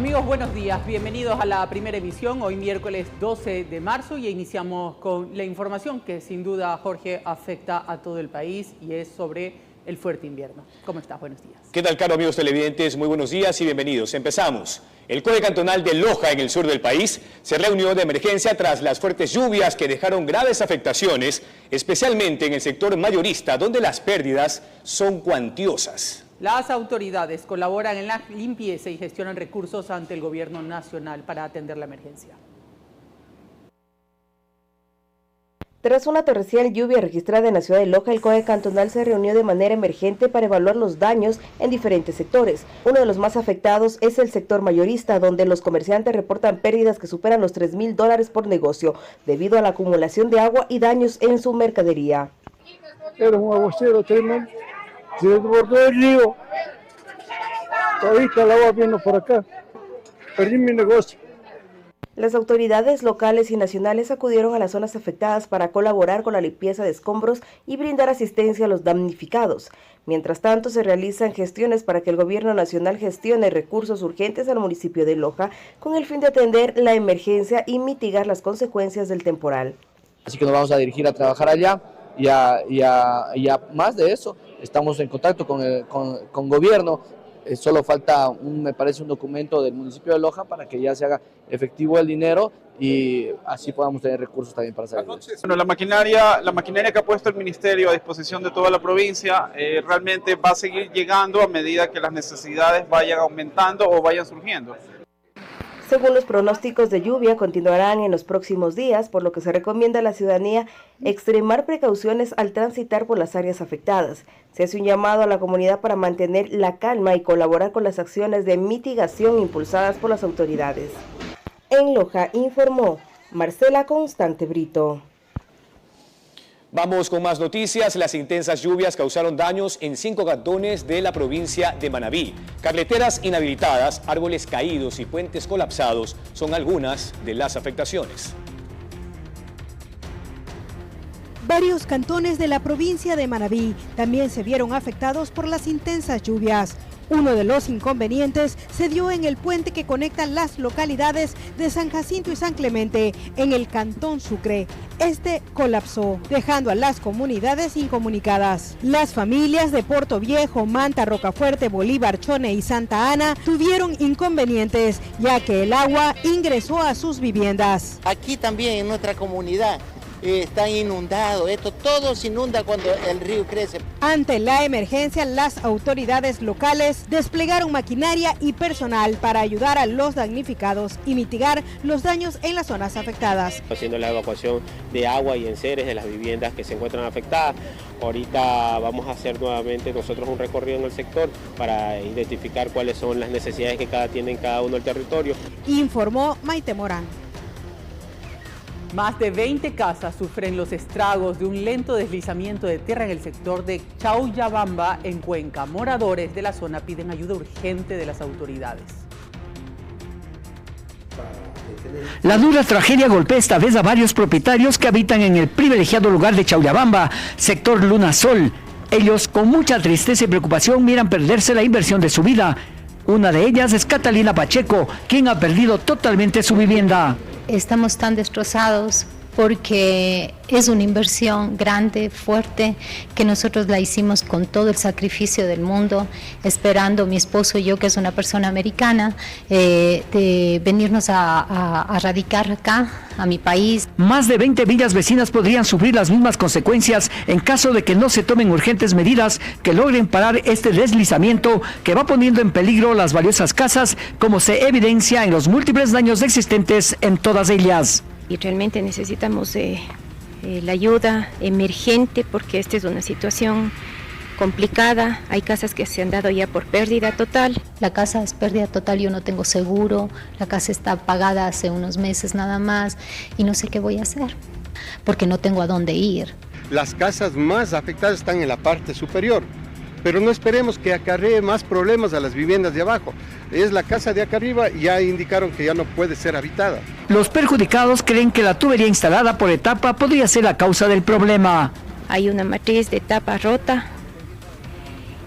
Amigos, buenos días. Bienvenidos a la primera emisión, hoy miércoles 12 de marzo, y iniciamos con la información que sin duda, Jorge, afecta a todo el país y es sobre el fuerte invierno. ¿Cómo estás? Buenos días. ¿Qué tal, caro amigos televidentes? Muy buenos días y bienvenidos. Empezamos. El COE cantonal de Loja, en el sur del país, se reunió de emergencia tras las fuertes lluvias que dejaron graves afectaciones, especialmente en el sector mayorista, donde las pérdidas son cuantiosas. Las autoridades colaboran en la limpieza y gestionan recursos ante el gobierno nacional para atender la emergencia. Tras una torrencial lluvia registrada en la ciudad de Loja, el COE cantonal se reunió de manera emergente para evaluar los daños en diferentes sectores. Uno de los más afectados es el sector mayorista, donde los comerciantes reportan pérdidas que superan los $3.000 por negocio, debido a la acumulación de agua y daños en su mercadería. Era un aguacero tremendo, se desbordó el río, ahorita el agua vino por acá, perdí mi negocio. Las autoridades locales y nacionales acudieron a las zonas afectadas para colaborar con la limpieza de escombros y brindar asistencia a los damnificados. Mientras tanto, se realizan gestiones para que el gobierno nacional gestione recursos urgentes al municipio de Loja con el fin de atender la emergencia y mitigar las consecuencias del temporal. Así que nos vamos a dirigir a trabajar allá y a más de eso, estamos en contacto con gobierno. Solo falta, me parece, un documento del municipio de Loja para que ya se haga efectivo el dinero y así podamos tener recursos también para salir. Bueno, la maquinaria que ha puesto el ministerio a disposición de toda la provincia realmente va a seguir llegando a medida que las necesidades vayan aumentando o vayan surgiendo. Según los pronósticos de lluvia, continuarán en los próximos días, por lo que se recomienda a la ciudadanía extremar precauciones al transitar por las áreas afectadas. Se hace un llamado a la comunidad para mantener la calma y colaborar con las acciones de mitigación impulsadas por las autoridades. En Loja informó Marcela Constante Brito. Vamos con más noticias. Las intensas lluvias causaron daños en 5 cantones de la provincia de Manabí. Carreteras inhabilitadas, árboles caídos y puentes colapsados son algunas de las afectaciones. Varios cantones de la provincia de Manabí también se vieron afectados por las intensas lluvias. Uno de los inconvenientes se dio en el puente que conecta las localidades de San Jacinto y San Clemente, en el cantón Sucre. Este colapsó, dejando a las comunidades incomunicadas. Las familias de Puerto Viejo, Manta, Rocafuerte, Bolívar, Chone y Santa Ana tuvieron inconvenientes, ya que el agua ingresó a sus viviendas. Aquí también en nuestra comunidad está inundado, esto todo se inunda cuando el río crece. Ante la emergencia, las autoridades locales desplegaron maquinaria y personal para ayudar a los damnificados y mitigar los daños en las zonas afectadas. Haciendo la evacuación de agua y enseres de las viviendas que se encuentran afectadas. Ahorita vamos a hacer nuevamente nosotros un recorrido en el sector para identificar cuáles son las necesidades que tiene cada uno del territorio. Informó Maite Morán. Más de 20 casas sufren los estragos de un lento deslizamiento de tierra en el sector de Chauyabamba, en Cuenca. Moradores de la zona piden ayuda urgente de las autoridades. La dura tragedia golpea esta vez a varios propietarios que habitan en el privilegiado lugar de Chauyabamba, sector Luna Sol. Ellos, con mucha tristeza y preocupación, miran perderse la inversión de su vida. Una de ellas es Catalina Pacheco, quien ha perdido totalmente su vivienda. Estamos tan destrozados porque es una inversión grande, fuerte, que nosotros la hicimos con todo el sacrificio del mundo, esperando mi esposo y yo, que es una persona americana, de venirnos a radicar acá, a mi país. Más de 20 villas vecinas podrían sufrir las mismas consecuencias en caso de que no se tomen urgentes medidas que logren parar este deslizamiento que va poniendo en peligro las valiosas casas, como se evidencia en los múltiples daños existentes en todas ellas. Y realmente necesitamos la ayuda emergente porque esta es una situación complicada. Hay casas que se han dado ya por pérdida total. La casa es pérdida total, yo no tengo seguro, la casa está pagada hace unos meses nada más y no sé qué voy a hacer porque no tengo a dónde ir. Las casas más afectadas están en la parte superior, pero no esperemos que acarree más problemas a las viviendas de abajo. Es la casa de acá arriba y ya indicaron que ya no puede ser habitada. Los perjudicados creen que la tubería instalada por etapa podría ser la causa del problema. Hay una matriz de tapa rota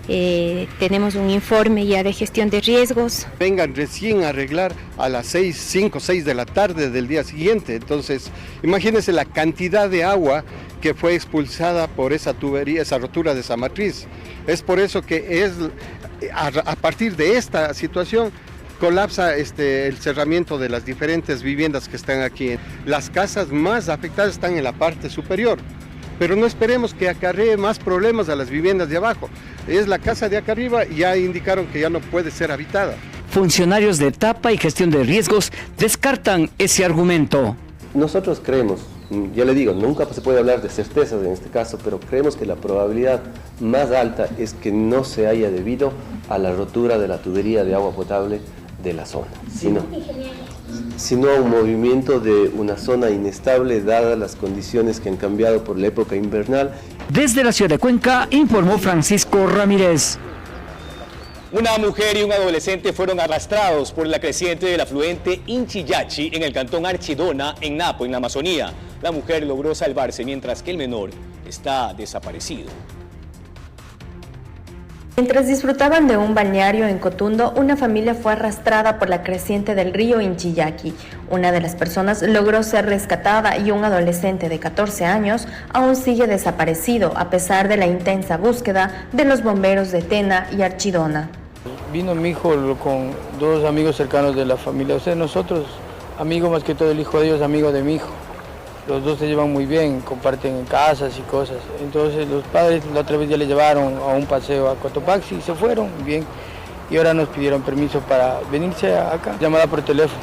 tenemos un informe ya de gestión de riesgos. Vengan recién a arreglar a las 5 o 6 de la tarde del día siguiente. Entonces, imagínense la cantidad de agua que fue expulsada por esa tubería, esa rotura de esa matriz. Es por eso que a partir de esta situación colapsa el cerramiento de las diferentes viviendas que están aquí. Las casas más afectadas están en la parte superior, pero no esperemos que acarree más problemas a las viviendas de abajo. Es la casa de acá arriba y ya indicaron que ya no puede ser habitada. Funcionarios de etapa y gestión de riesgos descartan ese argumento. Nosotros creemos, yo le digo, nunca se puede hablar de certezas en este caso, pero creemos que la probabilidad más alta es que no se haya debido a la rotura de la tubería de agua potable de la zona, sino a un movimiento de una zona inestable dadas las condiciones que han cambiado por la época invernal. Desde la ciudad de Cuenca, informó Francisco Ramírez. Una mujer y un adolescente fueron arrastrados por la creciente del afluente Inchillachi en el cantón Archidona, en Napo, en la Amazonía. La mujer logró salvarse mientras que el menor está desaparecido. Mientras disfrutaban de un balneario en Cotundo, una familia fue arrastrada por la creciente del río Inchillaki. Una de las personas logró ser rescatada y un adolescente de 14 años aún sigue desaparecido a pesar de la intensa búsqueda de los bomberos de Tena y Archidona. Vino mi hijo con dos amigos cercanos de la familia, o sea, nosotros, amigos más que todo el hijo de ellos, amigo de mi hijo. Los dos se llevan muy bien, comparten casas y cosas. Entonces los padres la otra vez ya le llevaron a un paseo a Cotopaxi y se fueron bien. Y ahora nos pidieron permiso para venirse acá. Llamada por teléfono,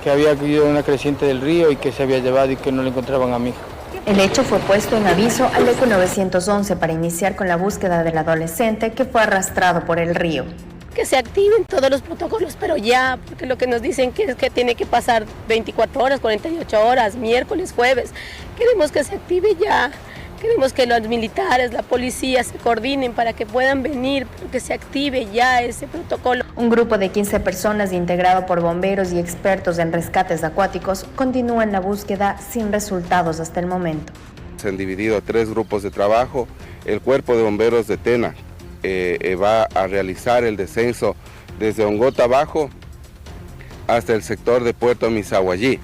que había habido una creciente del río y que se había llevado y que no le encontraban a mi hijo. El hecho fue puesto en aviso al ECO 911 para iniciar con la búsqueda del adolescente que fue arrastrado por el río. Que se activen todos los protocolos, pero ya, porque lo que nos dicen que es que tiene que pasar 24 horas, 48 horas, miércoles, jueves. Queremos que se active ya, queremos que los militares, la policía se coordinen para que puedan venir, pero que se active ya ese protocolo. Un grupo de 15 personas integrado por bomberos y expertos en rescates acuáticos continúa en la búsqueda sin resultados hasta el momento. Se han dividido 3 grupos de trabajo. El cuerpo de bomberos de Tena va a realizar el descenso desde Ongota Abajo hasta el sector de Puerto Misahuallí,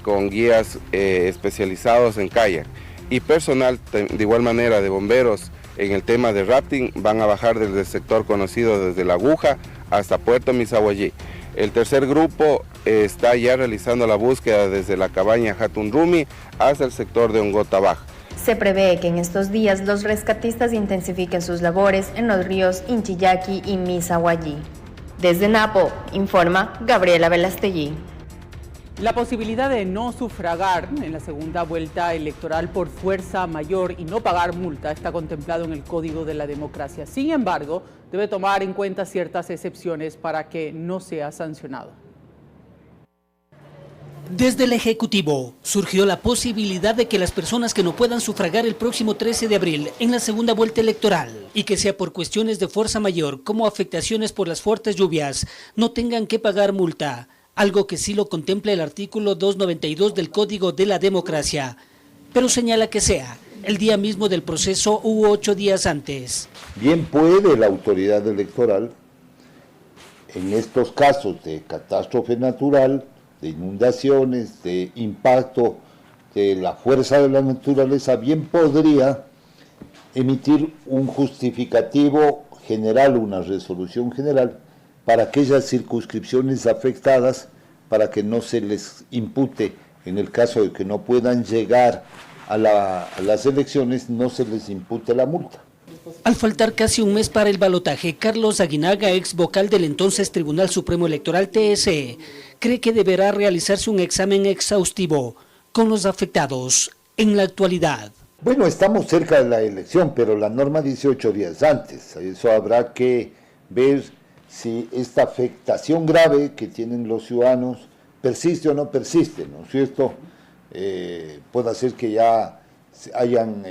con guías especializados en kayak. Y personal de igual manera de bomberos en el tema de rafting van a bajar desde el sector conocido desde La Aguja hasta Puerto Misahuallí. El tercer grupo está ya realizando la búsqueda desde la cabaña Hatunrumi hasta el sector de Ongota Abajo. Se prevé que en estos días los rescatistas intensifiquen sus labores en los ríos Inchillaki y Misahuallí. Desde Napo, informa Gabriela Velasteguí. La posibilidad de no sufragar en la segunda vuelta electoral por fuerza mayor y no pagar multa está contemplado en el Código de la Democracia. Sin embargo, debe tomar en cuenta ciertas excepciones para que no sea sancionado. Desde el Ejecutivo surgió la posibilidad de que las personas que no puedan sufragar el próximo 13 de abril en la segunda vuelta electoral y que sea por cuestiones de fuerza mayor como afectaciones por las fuertes lluvias no tengan que pagar multa, algo que sí lo contempla el artículo 292 del Código de la Democracia, pero señala que sea el día mismo del proceso u 8 días antes. Bien puede la autoridad electoral, en estos casos de catástrofe natural, de inundaciones, de impacto de la fuerza de la naturaleza, bien podría emitir un justificativo general, una resolución general para aquellas circunscripciones afectadas, para que no se les impute, en el caso de que no puedan llegar a las elecciones, no se les impute la multa. Al faltar casi un mes para el balotaje, Carlos Aguinaga, ex vocal del entonces Tribunal Supremo Electoral TSE, cree que deberá realizarse un examen exhaustivo con los afectados en la actualidad. Bueno, estamos cerca de la elección, pero la norma dice 8 días antes. Eso habrá que ver si esta afectación grave que tienen los ciudadanos persiste o no persiste, ¿no es cierto? Puede ser que ya hayan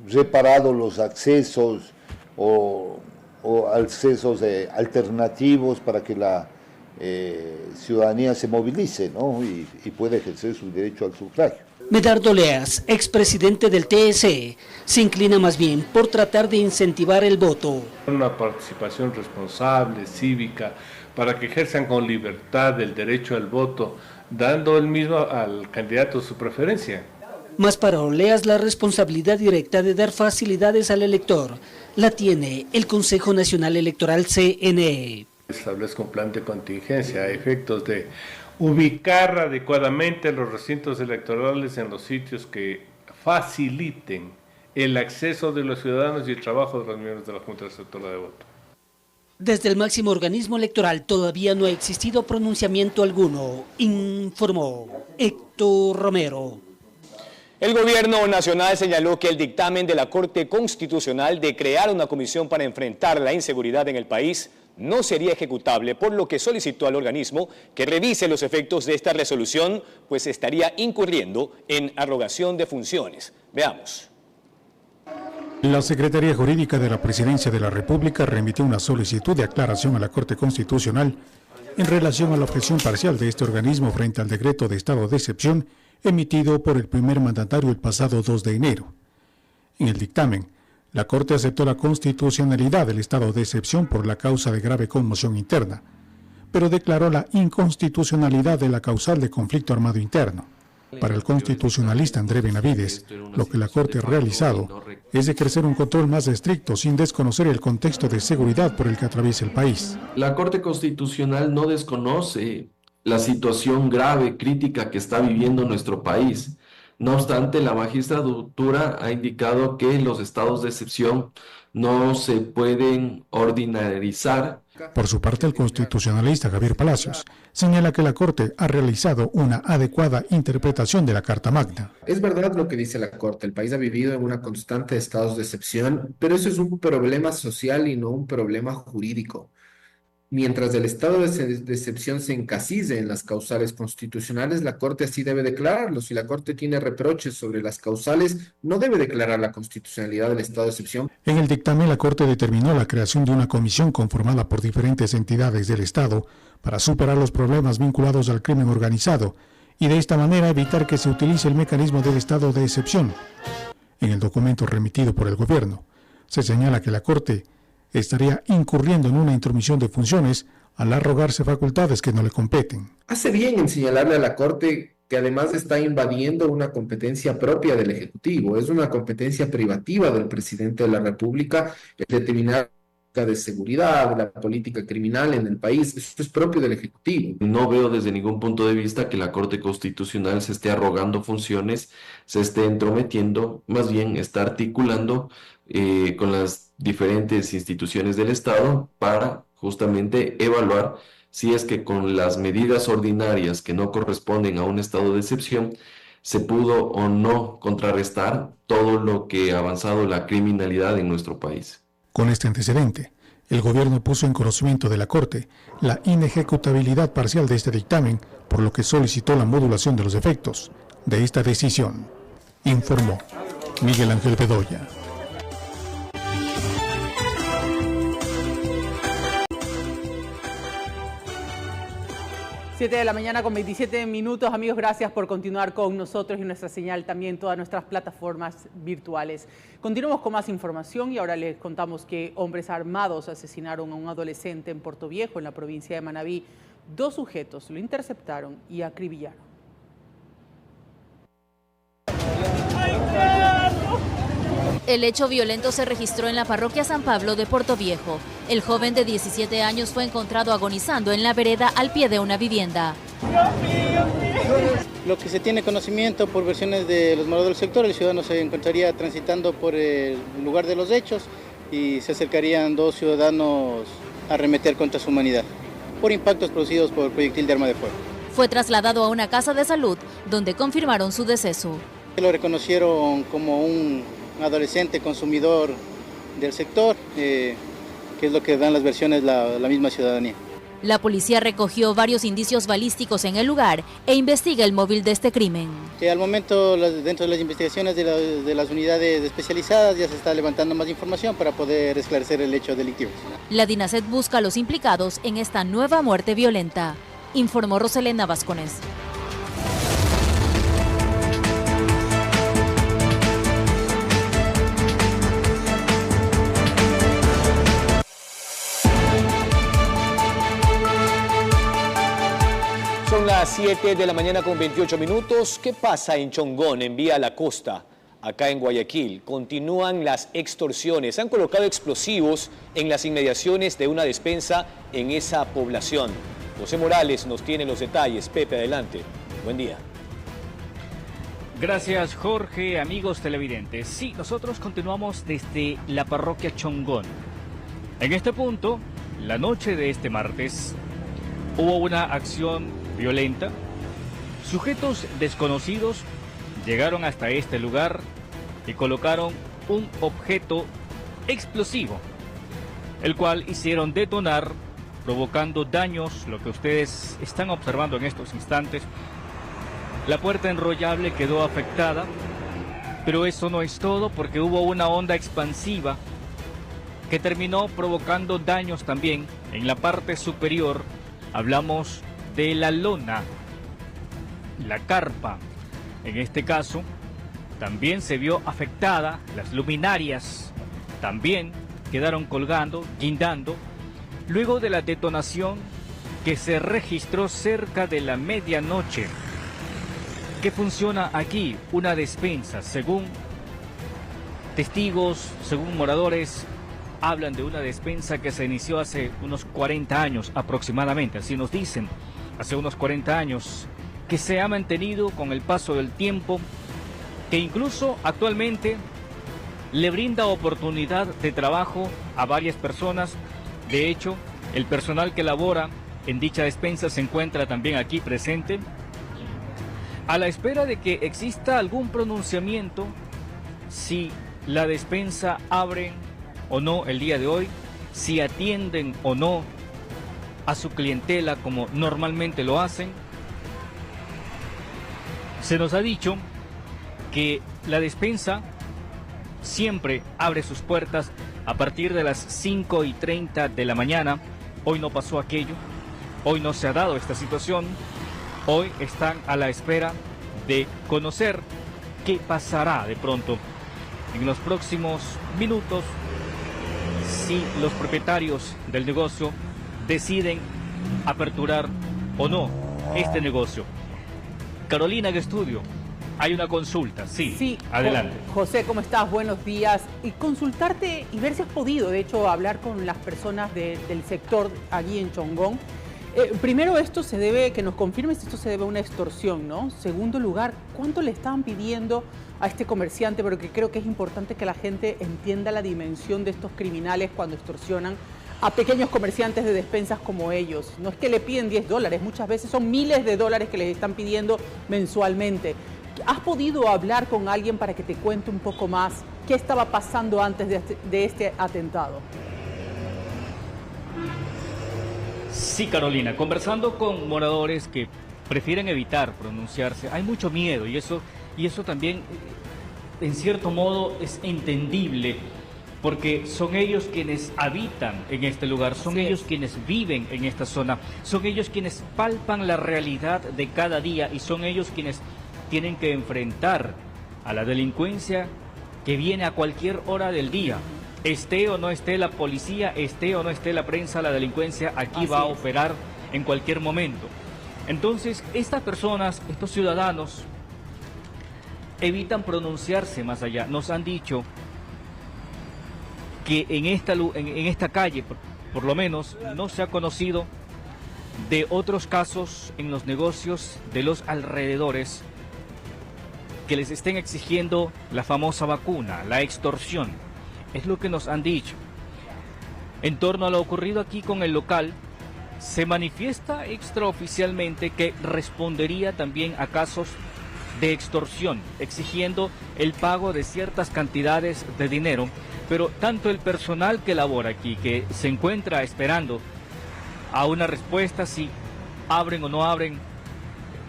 reparado los accesos o accesos alternativos para que la ciudadanía se movilice, ¿no? y pueda ejercer su derecho al sufragio. Medardo Leas, expresidente del TSE, se inclina más bien por tratar de incentivar el voto. Una participación responsable, cívica, para que ejerzan con libertad el derecho al voto, dando el mismo al candidato su preferencia. Más para Oleas, la responsabilidad directa de dar facilidades al elector la tiene el Consejo Nacional Electoral CNE. Establezca un plan de contingencia a efectos de ubicar adecuadamente los recintos electorales en los sitios que faciliten el acceso de los ciudadanos y el trabajo de los miembros de la Junta Receptora de Voto. Desde el máximo organismo electoral todavía no ha existido pronunciamiento alguno, informó Héctor Romero. El gobierno nacional señaló que el dictamen de la Corte Constitucional de crear una comisión para enfrentar la inseguridad en el país no sería ejecutable, por lo que solicitó al organismo que revise los efectos de esta resolución, pues estaría incurriendo en arrogación de funciones. Veamos. La Secretaría Jurídica de la Presidencia de la República remitió una solicitud de aclaración a la Corte Constitucional en relación a la objeción parcial de este organismo frente al decreto de estado de excepción emitido por el primer mandatario el pasado 2 de enero. En el dictamen, la Corte aceptó la constitucionalidad del estado de excepción por la causa de grave conmoción interna, pero declaró la inconstitucionalidad de la causal de conflicto armado interno. Para el constitucionalista André Benavides, lo que la Corte ha realizado es ejercer un control más estricto sin desconocer el contexto de seguridad por el que atraviesa el país. La Corte Constitucional no desconoce la situación grave, crítica que está viviendo nuestro país. No obstante, la magistratura ha indicado que los estados de excepción no se pueden ordinarizar. Por su parte, el constitucionalista Javier Palacios señala que la Corte ha realizado una adecuada interpretación de la Carta Magna. Es verdad lo que dice la Corte, el país ha vivido en una constante de estados de excepción, pero eso es un problema social y no un problema jurídico. Mientras el estado de excepción se encasille en las causales constitucionales, la Corte así debe declararlo. Si la Corte tiene reproches sobre las causales, no debe declarar la constitucionalidad del estado de excepción. En el dictamen, la Corte determinó la creación de una comisión conformada por diferentes entidades del Estado para superar los problemas vinculados al crimen organizado y de esta manera evitar que se utilice el mecanismo del estado de excepción. En el documento remitido por el gobierno, se señala que la Corte estaría incurriendo en una intromisión de funciones al arrogarse facultades que no le competen. Hace bien en señalarle a la Corte que además está invadiendo una competencia propia del Ejecutivo. Es una competencia privativa del presidente de la República el determinar de seguridad, la política criminal en el país. Eso es propio del Ejecutivo. No veo desde ningún punto de vista que la Corte Constitucional se esté arrogando funciones, se esté entrometiendo, más bien está articulando con las diferentes instituciones del Estado para justamente evaluar si es que con las medidas ordinarias que no corresponden a un estado de excepción se pudo o no contrarrestar todo lo que ha avanzado la criminalidad en nuestro país. Con este antecedente, el gobierno puso en conocimiento de la Corte la inejecutabilidad parcial de este dictamen, por lo que solicitó la modulación de los efectos de esta decisión, informó Miguel Ángel Bedoya. 7 de la mañana con 27 minutos. Amigos, gracias por continuar con nosotros y nuestra señal también en todas nuestras plataformas virtuales. Continuamos con más información y ahora les contamos que hombres armados asesinaron a un adolescente en Portoviejo, en la provincia de Manabí. 2 sujetos lo interceptaron y acribillaron. El hecho violento se registró en la parroquia San Pablo de Portoviejo. El joven de 17 años fue encontrado agonizando en la vereda al pie de una vivienda. Lo que se tiene conocimiento por versiones de los moradores del sector, el ciudadano se encontraría transitando por el lugar de los hechos y se acercarían 2 ciudadanos a arremeter contra su humanidad por impactos producidos por proyectil de arma de fuego. Fue trasladado a una casa de salud donde confirmaron su deceso. Lo reconocieron como un adolescente consumidor del sector, que es lo que dan las versiones la misma ciudadanía. La policía recogió varios indicios balísticos en el lugar e investiga el móvil de este crimen. Al momento, dentro de las investigaciones de las unidades especializadas, ya se está levantando más información para poder esclarecer el hecho delictivo. La DINASET busca a los implicados en esta nueva muerte violenta, informó Roselena Vascones. las 7 de la mañana con 28 minutos. ¿Qué pasa en Chongón, en Vía La Costa, acá en Guayaquil? Continúan las extorsiones. Han colocado explosivos en las inmediaciones de una despensa en esa población. José Morales nos tiene los detalles. Pepe, adelante. Buen día. Gracias, Jorge, amigos televidentes. Sí, nosotros continuamos desde la parroquia Chongón. En este punto, la noche de este martes, hubo una acción violenta. Sujetos desconocidos llegaron hasta este lugar y colocaron un objeto explosivo, el cual hicieron detonar, provocando daños, lo que ustedes están observando en estos instantes. La puerta enrollable quedó afectada, pero eso no es todo, porque hubo una onda expansiva que terminó provocando daños también en la parte superior. Hablamos de la lona, la carpa. En este caso, también se vio afectada, las luminarias también quedaron colgando, guindando, luego de la detonación que se registró cerca de la medianoche. ¿Qué funciona aquí? Una despensa. Según testigos, según moradores, hablan de una despensa que se inició hace unos 40 años aproximadamente, así nos dicen, hace unos 40 años, que se ha mantenido con el paso del tiempo, que incluso actualmente le brinda oportunidad de trabajo a varias personas. De hecho, el personal que labora en dicha despensa se encuentra también aquí presente, a la espera de que exista algún pronunciamiento si la despensa abre o no el día de hoy, si atienden o no a su clientela como normalmente lo hacen. Se nos ha dicho que la despensa siempre abre sus puertas a partir de las 5:30 de la mañana. Hoy no pasó aquello, hoy no se ha dado esta situación. Hoy están a la espera de conocer qué pasará de pronto en los próximos minutos, si los propietarios del negocio deciden aperturar o no este negocio. Carolina, de estudio, hay una consulta. Sí, adelante. José, ¿cómo estás? Buenos días. Y consultarte y ver si has podido, de hecho, hablar con las personas del sector allí en Chongón. Primero, esto se debe, que nos confirmes si esto se debe a una extorsión, ¿no? Segundo lugar, ¿cuánto le estaban pidiendo a este comerciante? Porque creo que es importante que la gente entienda la dimensión de estos criminales cuando extorsionan a pequeños comerciantes de despensas como ellos. No es que le piden $10, muchas veces son miles de dólares que les están pidiendo mensualmente. ¿Has podido hablar con alguien para que te cuente un poco más qué estaba pasando antes de este atentado? Sí, Carolina, conversando con moradores que prefieren evitar pronunciarse, hay mucho miedo y eso también, en cierto modo, es entendible, porque son ellos quienes habitan en este lugar, son ellos quienes viven en esta zona, son ellos quienes palpan la realidad de cada día y son ellos quienes tienen que enfrentar a la delincuencia que viene a cualquier hora del día. Esté o no esté la policía, esté o no esté la prensa, la delincuencia aquí va a operar en cualquier momento. Entonces, estas personas, estos ciudadanos, evitan pronunciarse más allá. Nos han dicho que en esta calle, por lo menos, no se ha conocido de otros casos en los negocios de los alrededores que les estén exigiendo la famosa vacuna, la extorsión. Es lo que nos han dicho. En torno a lo ocurrido aquí con el local, se manifiesta extraoficialmente que respondería también a casos de extorsión, exigiendo el pago de ciertas cantidades de dinero, pero tanto el personal que labora aquí, que se encuentra esperando a una respuesta si abren o no abren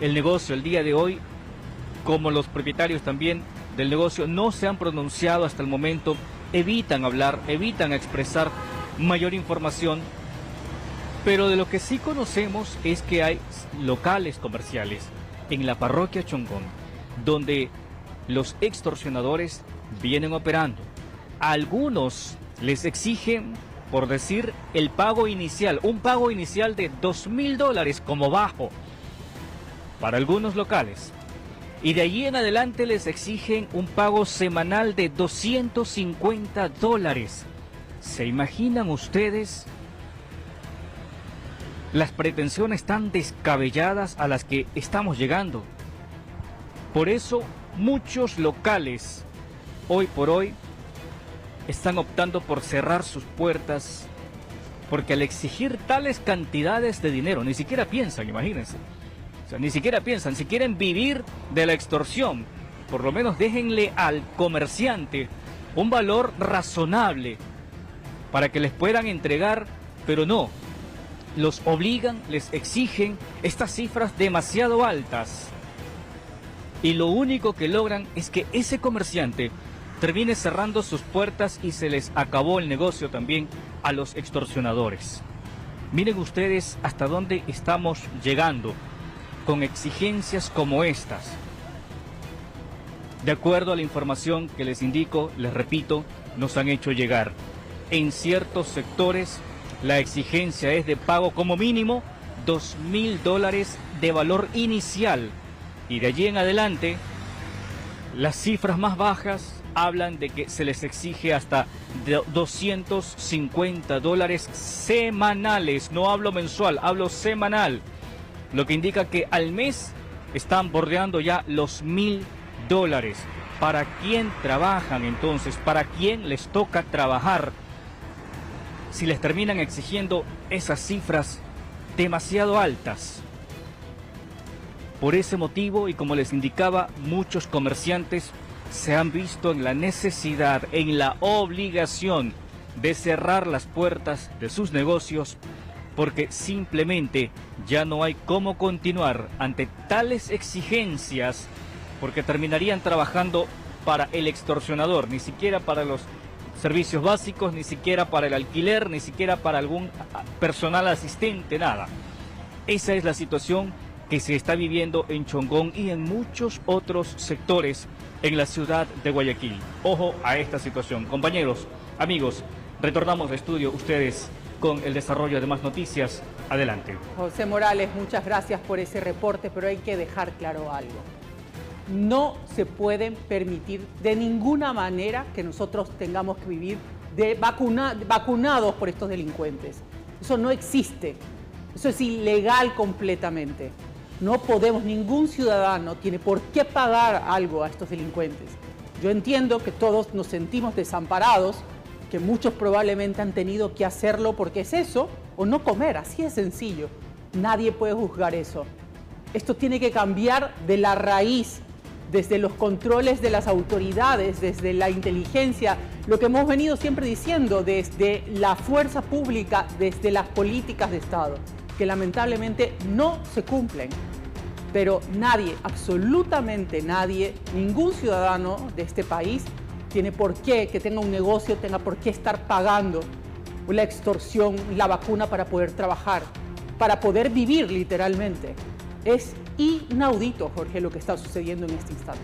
el negocio el día de hoy, como los propietarios también del negocio, no se han pronunciado hasta el momento, evitan hablar, evitan expresar mayor información, pero de lo que sí conocemos es que hay locales comerciales en la parroquia Chongón donde los extorsionadores vienen operando. A algunos les exigen, por decir, el pago inicial, un pago inicial de $2.000 como bajo. para algunos locales. Y de allí en adelante les exigen un pago semanal de $250. ¿Se imaginan ustedes las pretensiones tan descabelladas a las que estamos llegando? Por eso muchos locales hoy por hoy están optando por cerrar sus puertas, porque al exigir tales cantidades de dinero, ni siquiera piensan, imagínense. O sea, ni siquiera piensan, si quieren vivir de la extorsión, por lo menos déjenle al comerciante un valor razonable para que les puedan entregar, pero no, los obligan, les exigen estas cifras demasiado altas. Y lo único que logran es que ese comerciante termine cerrando sus puertas y se les acabó el negocio también a los extorsionadores. Miren ustedes hasta dónde estamos llegando con exigencias como estas. De acuerdo a la información que les indico, les repito, nos han hecho llegar. En ciertos sectores la exigencia es de pago como mínimo $2.000 de valor inicial. Y de allí en adelante, las cifras más bajas hablan de que se les exige hasta $250 semanales. No hablo mensual, hablo semanal. Lo que indica que al mes están bordeando ya los $1.000. ¿Para quién trabajan entonces? ¿Para quién les toca trabajar? Si les terminan exigiendo esas cifras demasiado altas. Por ese motivo, y como les indicaba, muchos comerciantes se han visto en la necesidad, en la obligación de cerrar las puertas de sus negocios, porque simplemente ya no hay cómo continuar ante tales exigencias, porque terminarían trabajando para el extorsionador, ni siquiera para los servicios básicos, ni siquiera para el alquiler, ni siquiera para algún personal asistente, nada. Esa es la situación que se está viviendo en Chongón y en muchos otros sectores en la ciudad de Guayaquil. Ojo a esta situación. Compañeros, amigos, retornamos al estudio, ustedes con el desarrollo de más noticias. Adelante. José Morales, muchas gracias por ese reporte, pero hay que dejar claro algo. No se pueden permitir de ninguna manera que nosotros tengamos que vivir vacunados por estos delincuentes. Eso no existe. Eso es ilegal completamente. No podemos, ningún ciudadano tiene por qué pagar algo a estos delincuentes. Yo entiendo que todos nos sentimos desamparados, que muchos probablemente han tenido que hacerlo porque es eso, o no comer, así es sencillo. Nadie puede juzgar eso. Esto tiene que cambiar de la raíz, desde los controles de las autoridades, desde la inteligencia, lo que hemos venido siempre diciendo, desde la fuerza pública, desde las políticas de Estado, que lamentablemente no se cumplen. Pero nadie, absolutamente nadie, ningún ciudadano de este país tiene por qué, que tenga un negocio, tenga por qué estar pagando la extorsión, la vacuna para poder trabajar, para poder vivir literalmente. Es inaudito, Jorge, lo que está sucediendo en este instante.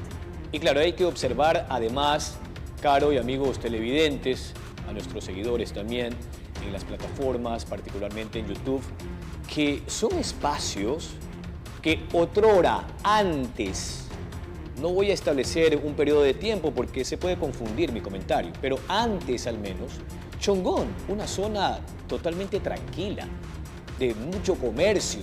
Y claro, hay que observar además, Caro y amigos televidentes, a nuestros seguidores también, en las plataformas, particularmente en YouTube, que son espacios que otrora, antes, no voy a establecer un periodo de tiempo porque se puede confundir mi comentario, pero antes al menos, Chongón, una zona totalmente tranquila, de mucho comercio,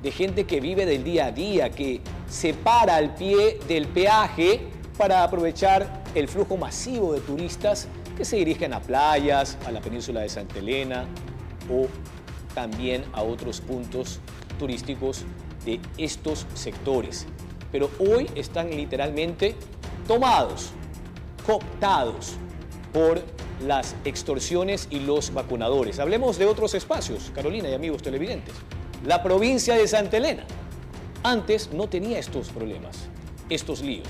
de gente que vive del día a día, que se para al pie del peaje para aprovechar el flujo masivo de turistas que se dirigen a playas, a la península de Santa Elena o también a otros puntos turísticos de estos sectores. Pero hoy están literalmente tomados, cooptados por las extorsiones y los vacunadores. Hablemos de otros espacios, Carolina y amigos televidentes. La provincia de Santa Elena antes no tenía estos problemas, estos líos.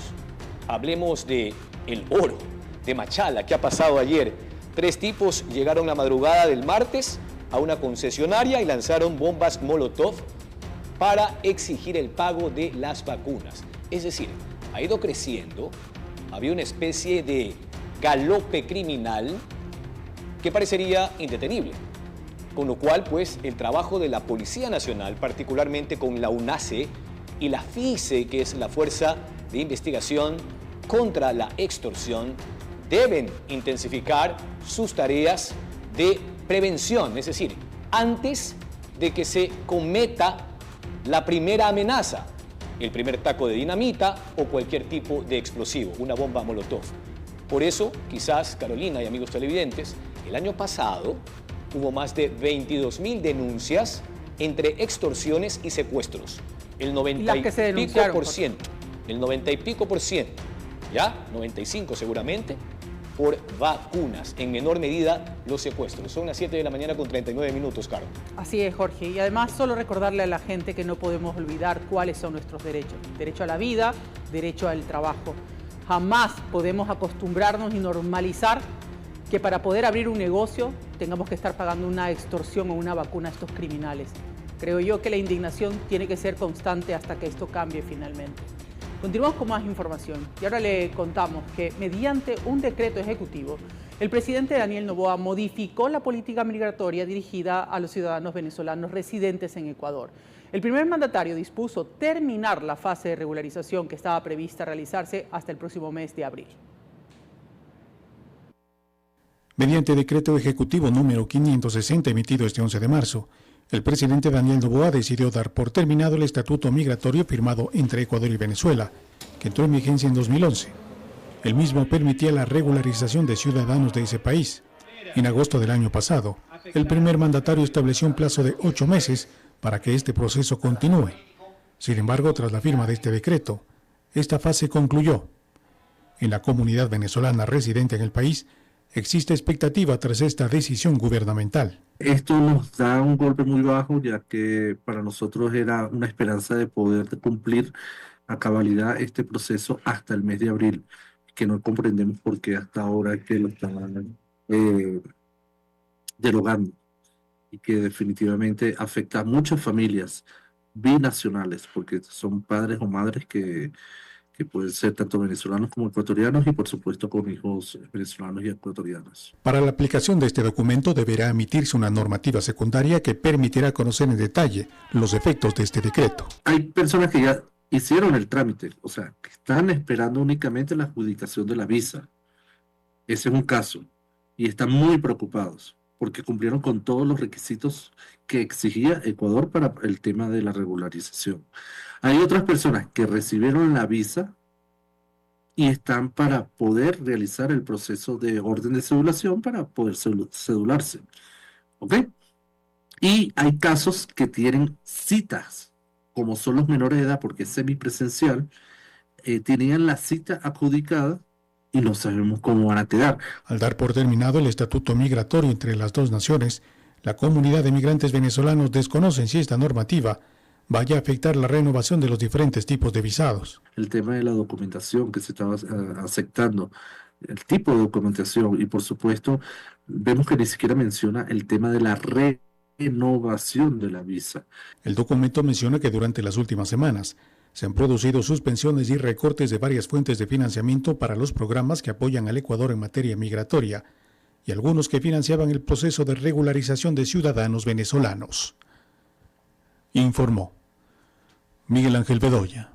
Hablemos de el oro de Machala. ¿Qué ha pasado ayer? 3 tipos llegaron la madrugada del martes a una concesionaria y lanzaron bombas Molotov para exigir el pago de las vacunas. Es decir, ha ido creciendo, había una especie de galope criminal que parecería indetenible. Con lo cual, pues, el trabajo de la Policía Nacional, particularmente con la UNACE, y la FICE, que es la Fuerza de Investigación contra la Extorsión, deben intensificar sus tareas de prevención, es decir, antes de que se cometa la primera amenaza, el primer taco de dinamita o cualquier tipo de explosivo, una bomba molotov. Por eso, quizás, Carolina y amigos televidentes, el año pasado hubo más de 22.000 denuncias entre extorsiones y secuestros. El 90 y pico por ciento, el 90 y pico por ciento, ya 95 seguramente, por vacunas, en menor medida los secuestros. Son las 7 de la mañana con 39 minutos, Carlos. Así es, Jorge. Y además solo recordarle a la gente que no podemos olvidar cuáles son nuestros derechos. Derecho a la vida, derecho al trabajo. Jamás podemos acostumbrarnos y normalizar que para poder abrir un negocio tengamos que estar pagando una extorsión o una vacuna a estos criminales. Creo yo que la indignación tiene que ser constante hasta que esto cambie finalmente. Continuamos con más información y ahora le contamos que mediante un decreto ejecutivo, el presidente Daniel Noboa modificó la política migratoria dirigida a los ciudadanos venezolanos residentes en Ecuador. El primer mandatario dispuso terminar la fase de regularización que estaba prevista realizarse hasta el próximo mes de abril. Mediante decreto ejecutivo número 560 emitido este 11 de marzo, el presidente Daniel Noboa decidió dar por terminado el estatuto migratorio firmado entre Ecuador y Venezuela, que entró en vigencia en 2011. El mismo permitía la regularización de ciudadanos de ese país. En agosto del año pasado, el primer mandatario estableció un plazo de 8 meses para que este proceso continúe. Sin embargo, tras la firma de este decreto, esta fase concluyó. En la comunidad venezolana residente en el país, existe expectativa tras esta decisión gubernamental. Esto nos da un golpe muy bajo, ya que para nosotros era una esperanza de poder cumplir a cabalidad este proceso hasta el mes de abril, que no comprendemos por qué hasta ahora que lo están derogando, y que definitivamente afecta a muchas familias binacionales, porque son padres o madres que pueden ser tanto venezolanos como ecuatorianos y por supuesto con hijos venezolanos y ecuatorianos. Para la aplicación de este documento deberá emitirse una normativa secundaria que permitirá conocer en detalle los efectos de este decreto. Hay personas que ya hicieron el trámite, o sea, que están esperando únicamente la adjudicación de la visa. Ese es un caso y están muy preocupados porque cumplieron con todos los requisitos que exigía Ecuador para el tema de la regularización. Hay otras personas que recibieron la visa y están para poder realizar el proceso de orden de cedulación para poder cedularse. ¿Ok? Y hay casos que tienen citas, como son los menores de edad, porque es semipresencial, tenían la cita adjudicada y no sabemos cómo van a quedar. Al dar por terminado el estatuto migratorio entre las dos naciones, la comunidad de migrantes venezolanos desconocen si esta normativa vaya a afectar la renovación de los diferentes tipos de visados. El tema de la documentación que se estaba aceptando, el tipo de documentación y por supuesto vemos que ni siquiera menciona el tema de la renovación de la visa. El documento menciona que durante las últimas semanas se han producido suspensiones y recortes de varias fuentes de financiamiento para los programas que apoyan al Ecuador en materia migratoria y algunos que financiaban el proceso de regularización de ciudadanos venezolanos. Informó Miguel Ángel Bedoya.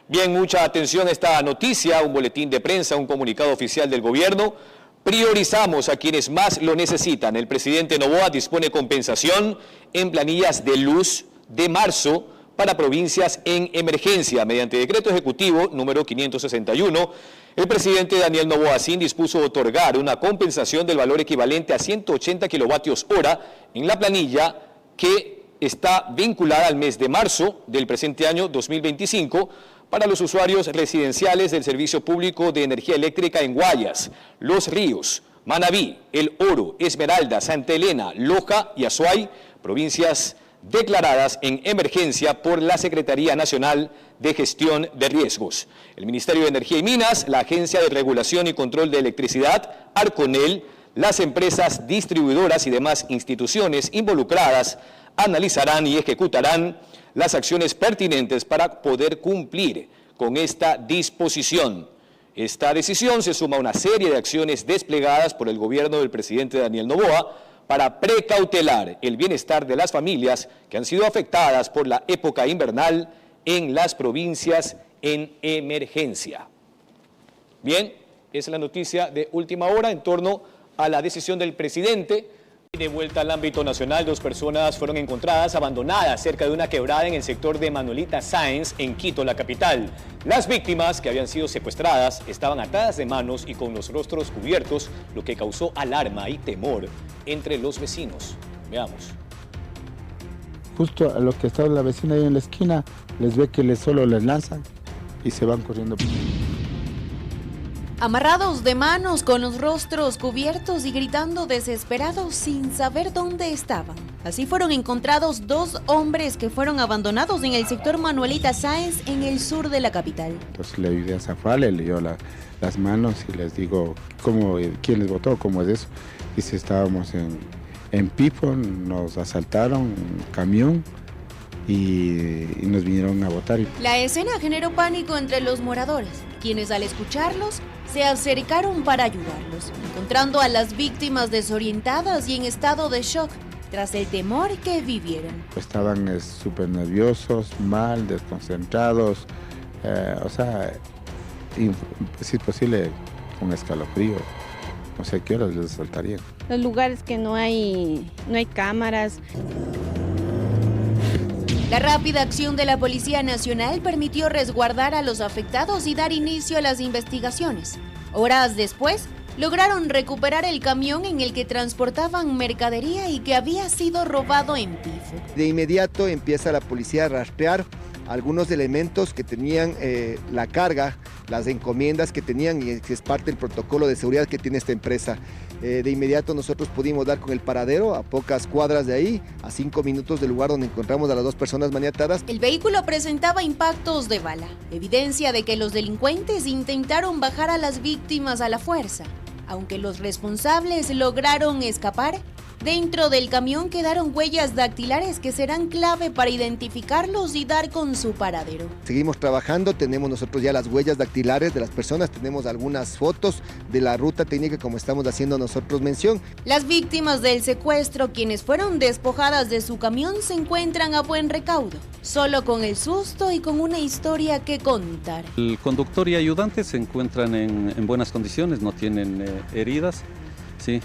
Bien, mucha atención a esta noticia, un boletín de prensa, un comunicado oficial del gobierno. Priorizamos a quienes más lo necesitan. El presidente Noboa dispone compensación en planillas de luz de marzo para provincias en emergencia. Mediante decreto ejecutivo número 561, el presidente Daniel Noboa dispuso otorgar una compensación del valor equivalente a 180 kilovatios hora en la planilla que está vinculada al mes de marzo del presente año 2025 para los usuarios residenciales del Servicio Público de Energía Eléctrica en Guayas, Los Ríos, Manabí, El Oro, Esmeralda, Santa Elena, Loja y Azuay, provincias declaradas en emergencia por la Secretaría Nacional de Gestión de Riesgos. El Ministerio de Energía y Minas, la Agencia de Regulación y Control de Electricidad, Arconel, las empresas distribuidoras y demás instituciones involucradas analizarán y ejecutarán las acciones pertinentes para poder cumplir con esta disposición. Esta decisión se suma a una serie de acciones desplegadas por el gobierno del presidente Daniel Noboa para precautelar el bienestar de las familias que han sido afectadas por la época invernal en las provincias en emergencia. Bien, esa es la noticia de última hora en torno a la decisión del presidente. De vuelta al ámbito nacional, 2 personas fueron encontradas abandonadas cerca de una quebrada en el sector de Manuelita Sáenz, en Quito, la capital. Las víctimas, que habían sido secuestradas, estaban atadas de manos y con los rostros cubiertos, lo que causó alarma y temor entre los vecinos. Veamos. Justo a los que estaban la vecina ahí en la esquina, les ve que solo les lanzan y se van corriendo. Amarrados de manos, con los rostros cubiertos y gritando desesperados sin saber dónde estaban. Así fueron encontrados 2 hombres que fueron abandonados en el sector Manuelita Sáenz, en el sur de la capital. Entonces le ayudé a zafar, le leyó las manos y les digo, ¿quién les botó? ¿Cómo es eso? Dice, estábamos en Pipo, nos asaltaron un camión y nos vinieron a botar. La escena generó pánico entre los moradores, quienes al escucharlos se acercaron para ayudarlos, encontrando a las víctimas desorientadas y en estado de shock tras el temor que vivieron. Estaban súper nerviosos, mal, desconcentrados, si es posible, con escalofrío. No sé qué horas les saltarían. Los lugares que no hay cámaras. La rápida acción de la Policía Nacional permitió resguardar a los afectados y dar inicio a las investigaciones. Horas después, lograron recuperar el camión en el que transportaban mercadería y que había sido robado en Pifo. De inmediato empieza la policía a rastrear algunos elementos que tenían la carga, las encomiendas que tenían, y es parte del protocolo de seguridad que tiene esta empresa. De inmediato nosotros pudimos dar con el paradero a pocas cuadras de ahí, a 5 minutos del lugar donde encontramos a las 2 personas maniatadas. El vehículo presentaba impactos de bala, evidencia de que los delincuentes intentaron bajar a las víctimas a la fuerza. Aunque los responsables lograron escapar, dentro del camión quedaron huellas dactilares que serán clave para identificarlos y dar con su paradero. Seguimos trabajando, tenemos nosotros ya las huellas dactilares de las personas, tenemos algunas fotos de la ruta técnica como estamos haciendo nosotros mención. Las víctimas del secuestro, quienes fueron despojadas de su camión, se encuentran a buen recaudo, solo con el susto y con una historia que contar. El conductor y ayudante se encuentran en buenas condiciones, no tienen heridas. Sí,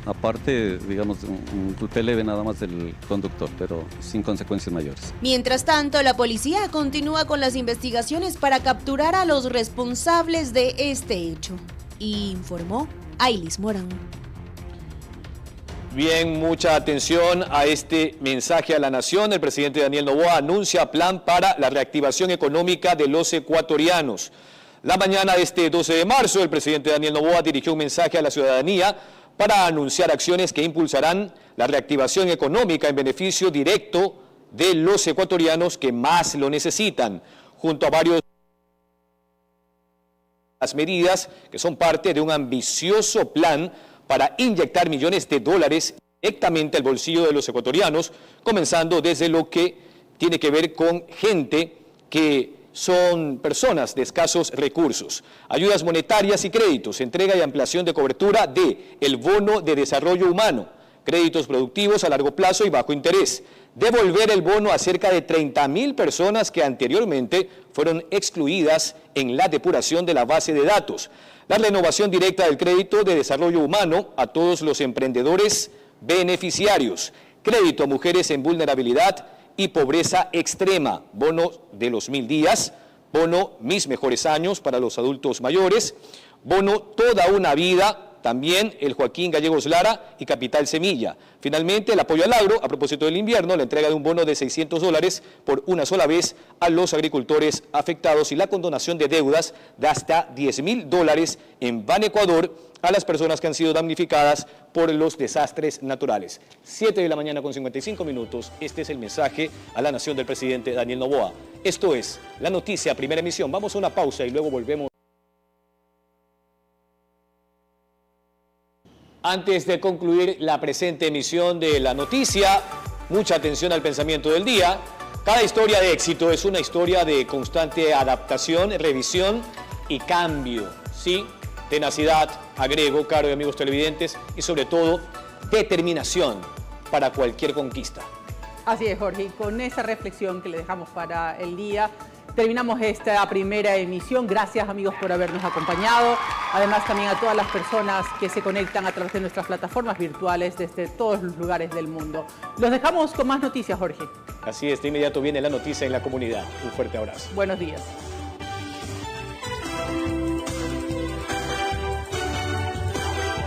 aparte, digamos, un golpe leve nada más del conductor, pero sin consecuencias mayores. Mientras tanto, la policía continúa con las investigaciones para capturar a los responsables de este hecho, informó Ailis Morán. Bien, mucha atención a este mensaje a la nación. El presidente Daniel Noboa anuncia plan para la reactivación económica de los ecuatorianos. La mañana de este 12 de marzo, el presidente Daniel Noboa dirigió un mensaje a la ciudadanía para anunciar acciones que impulsarán la reactivación económica en beneficio directo de los ecuatorianos que más lo necesitan, junto a varias medidas que son parte de un ambicioso plan para inyectar millones de dólares directamente al bolsillo de los ecuatorianos, comenzando desde lo que tiene que ver con gente que son personas de escasos recursos. Ayudas monetarias y créditos, entrega y ampliación de cobertura de el bono de desarrollo humano, créditos productivos a largo plazo y bajo interés, devolver el bono a cerca de 30.000 personas que anteriormente fueron excluidas en la depuración de la base de datos, la renovación directa del crédito de desarrollo humano a todos los emprendedores beneficiarios, crédito a mujeres en vulnerabilidad y pobreza extrema, bono de los 1000 días, bono Mis Mejores Años para los adultos mayores, bono Toda una Vida, también el Joaquín Gallegos Lara y Capital Semilla. Finalmente, el apoyo al agro, a propósito del invierno, la entrega de un bono de $600 por una sola vez a los agricultores afectados y la condonación de deudas de hasta $10.000 en Banecuador a las personas que han sido damnificadas por los desastres naturales. 7 de la mañana con 55 minutos. Este es el mensaje a la nación del presidente Daniel Noboa. Esto es La Noticia, primera emisión. Vamos a una pausa y luego volvemos. Antes de concluir la presente emisión de La Noticia, mucha atención al pensamiento del día. Cada historia de éxito es una historia de constante adaptación, revisión y cambio. Sí, tenacidad, agrego, caro y amigos televidentes, y sobre todo, determinación para cualquier conquista. Así es, Jorge, y con esa reflexión que le dejamos para el día, terminamos esta primera emisión. Gracias, amigos, por habernos acompañado. Además, también a todas las personas que se conectan a través de nuestras plataformas virtuales desde todos los lugares del mundo. Los dejamos con más noticias, Jorge. Así es, de inmediato viene la noticia en la comunidad. Un fuerte abrazo. Buenos días.